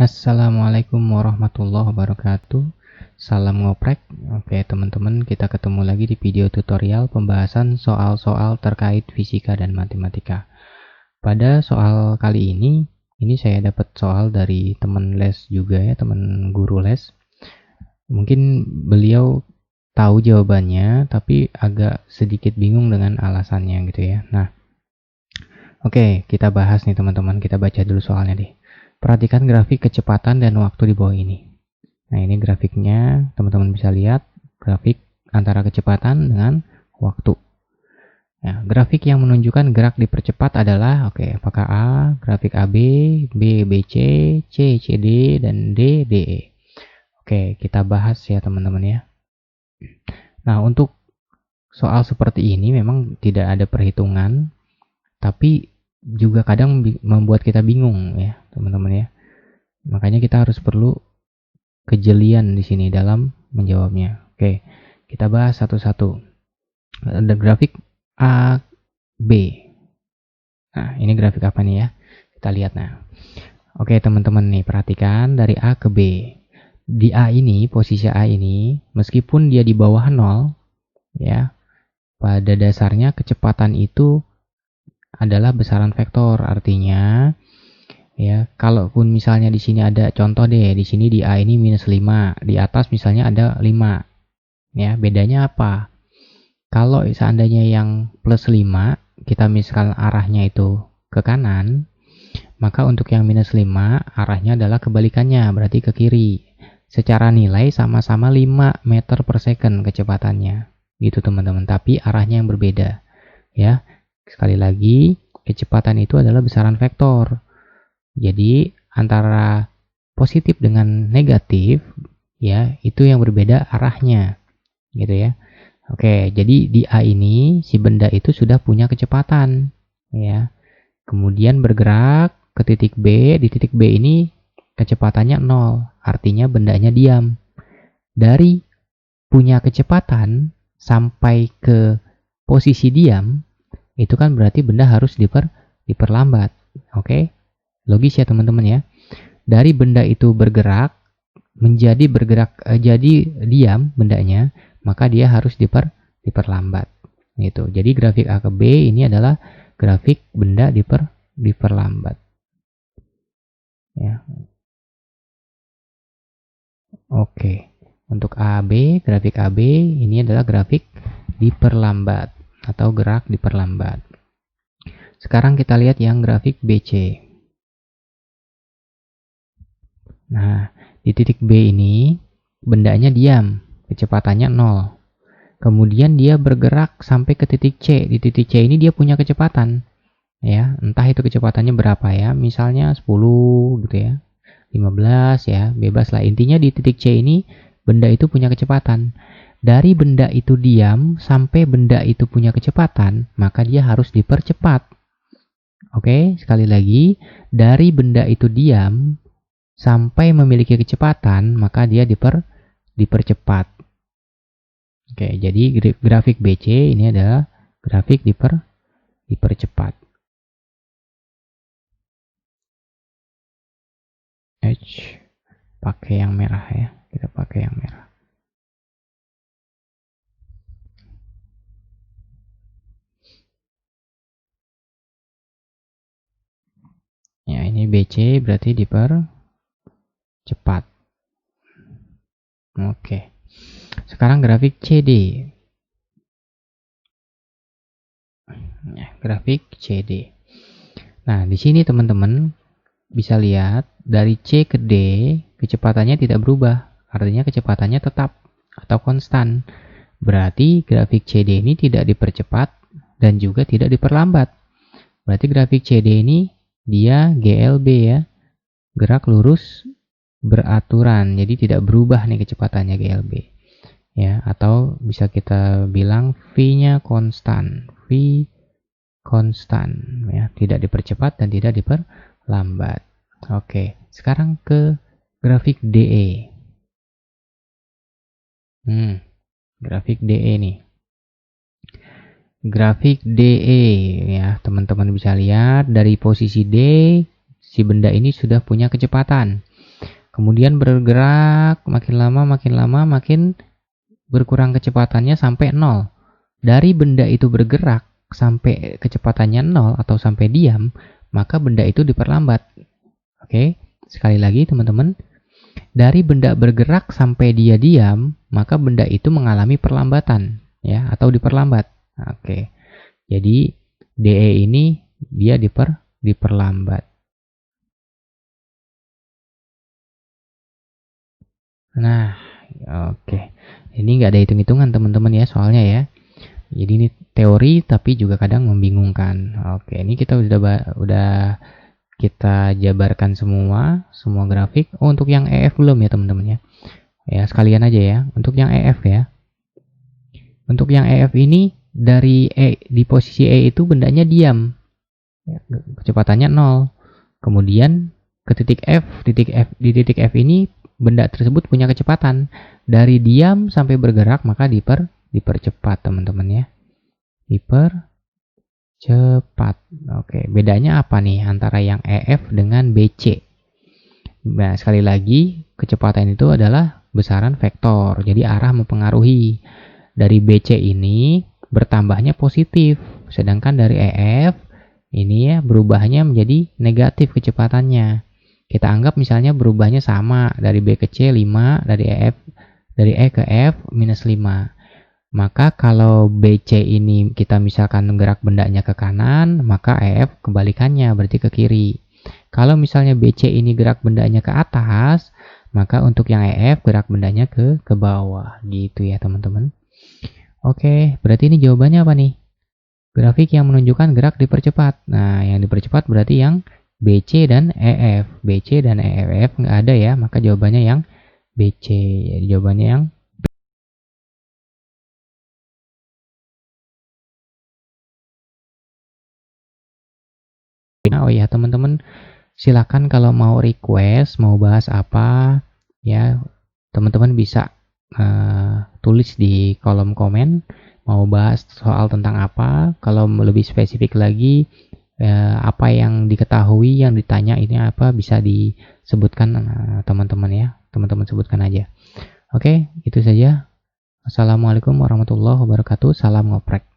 Assalamualaikum warahmatullahi wabarakatuh. Salam ngoprek. Oke teman-teman, kita ketemu lagi di video tutorial pembahasan soal-soal terkait fisika dan matematika. Pada soal kali ini saya dapat soal dari teman les juga ya, teman guru les. Mungkin beliau tahu jawabannya, tapi agak sedikit bingung dengan alasannya gitu ya. Nah, oke, kita bahas nih teman-teman, kita baca dulu soalnya deh. Perhatikan grafik kecepatan dan waktu di bawah ini. Nah, ini grafiknya, teman-teman bisa lihat grafik antara kecepatan dengan waktu. Nah, grafik yang menunjukkan gerak dipercepat adalah, apakah A, grafik AB, B, BC, C, CD, dan D, DE. Kita bahas ya teman-teman ya. Nah, untuk soal seperti ini memang tidak ada perhitungan, tapi juga kadang membuat kita bingung ya teman-teman ya. Makanya kita harus perlu kejelian di sini dalam menjawabnya. Kita bahas satu-satu. Ada grafik A, B. Nah, ini grafik apa nih ya? Kita lihat nah. Teman-teman nih, perhatikan dari A ke B. Di A ini, posisi A ini, meskipun dia di bawah 0, ya, pada dasarnya kecepatan itu adalah besaran vektor. Artinya, ya, kalaupun misalnya di sini ada contoh deh, di sini di A ini minus 5, di atas misalnya ada 5. Ya, bedanya apa? Kalau seandainya yang plus 5, kita misalkan arahnya itu ke kanan, maka untuk yang minus 5, arahnya adalah kebalikannya, berarti ke kiri. Secara nilai sama-sama 5 meter per second kecepatannya. Gitu teman-teman, tapi arahnya yang berbeda. Ya, sekali lagi, kecepatan itu adalah besaran vektor. Jadi, antara positif dengan negatif, ya, itu yang berbeda arahnya. Gitu ya. Jadi di A ini si benda itu sudah punya kecepatan, ya. Kemudian bergerak ke titik B, di titik B ini kecepatannya 0, artinya bendanya diam. Dari punya kecepatan sampai ke posisi diam, itu kan berarti benda harus diperlambat. Logis ya teman-teman ya. Dari benda itu bergerak jadi diam bendanya, maka dia harus diperlambat. Gitu. Jadi grafik A ke B ini adalah grafik benda diperlambat. Ya. Untuk AB, grafik AB ini adalah grafik diperlambat atau gerak diperlambat. Sekarang kita lihat yang grafik BC. Nah, di titik B ini bendanya diam, kecepatannya 0. Kemudian dia bergerak sampai ke titik C. Di titik C ini dia punya kecepatan. Ya, entah itu kecepatannya berapa ya. Misalnya 10 gitu ya. 15 ya, bebas lah. Intinya di titik C ini benda itu punya kecepatan. Dari benda itu diam sampai benda itu punya kecepatan, maka dia harus dipercepat. Sekali lagi, dari benda itu diam sampai memiliki kecepatan, maka dia dipercepat. Jadi grafik BC ini adalah grafik dipercepat. Pakai yang merah ya, kita pakai yang merah. Ya, ini BC berarti dipercepat. Sekarang grafik CD. Ya, grafik CD. Nah, di sini teman-teman bisa lihat dari C ke D kecepatannya tidak berubah. Artinya kecepatannya tetap atau konstan. Berarti grafik CD ini tidak dipercepat dan juga tidak diperlambat. Berarti grafik CD ini dia GLB ya. Gerak lurus beraturan. Jadi tidak berubah nih kecepatannya GLB. Ya, atau bisa kita bilang V-nya konstan. V konstan ya, tidak dipercepat dan tidak diperlambat. Sekarang ke grafik DE. Grafik DE nih. Grafik DE ya, teman-teman bisa lihat dari posisi D si benda ini sudah punya kecepatan. Kemudian bergerak makin lama makin berkurang kecepatannya sampai 0. Dari benda itu bergerak sampai kecepatannya 0 atau sampai diam, maka benda itu diperlambat. Oke, sekali lagi teman-teman. Dari benda bergerak sampai dia diam, maka benda itu mengalami perlambatan, ya, atau diperlambat. Oke. Jadi DE ini dia diperlambat. Nah, oke. Ini nggak ada hitung-hitungan teman-teman ya soalnya ya. Jadi ini teori tapi juga kadang membingungkan. Oke, ini kita udah kita jabarkan semua grafik. Oh, untuk yang EF belum ya teman-teman ya. Ya, sekalian aja ya. Untuk yang EF ya. Untuk yang EF ini dari di posisi E itu bendanya diam. Ya, kecepatannya 0. Kemudian ke titik F, di titik F ini benda tersebut punya kecepatan dari diam sampai bergerak, maka dipercepat teman-teman ya. Dipercepat. Oke, bedanya apa nih antara yang EF dengan BC? Nah, sekali lagi, kecepatan itu adalah besaran vektor, jadi arah mempengaruhi. Dari BC ini bertambahnya positif, sedangkan dari EF ini ya berubahnya menjadi negatif kecepatannya. Kita anggap misalnya berubahnya sama, dari B ke C 5, dari E ke F minus 5. Maka kalau BC ini kita misalkan gerak bendanya ke kanan, maka EF kebalikannya, berarti ke kiri. Kalau misalnya BC ini gerak bendanya ke atas, maka untuk yang EF gerak bendanya ke bawah. Gitu ya teman-teman. Oke, berarti ini jawabannya apa nih? Grafik yang menunjukkan gerak dipercepat. Nah, yang dipercepat berarti yang BC dan EF. BC dan EF nggak ada ya, maka jawabannya yang BC. Jadi jawabannya yang oh ya teman-teman, silakan kalau mau request, mau bahas apa ya, teman-teman bisa tulis di kolom komen mau bahas soal tentang apa. Kalau lebih spesifik lagi, apa yang diketahui, yang ditanya ini apa, bisa disebutkan teman-teman ya. Teman-teman sebutkan aja. Oke, itu saja. Assalamualaikum warahmatullahi wabarakatuh. Salam ngoprek.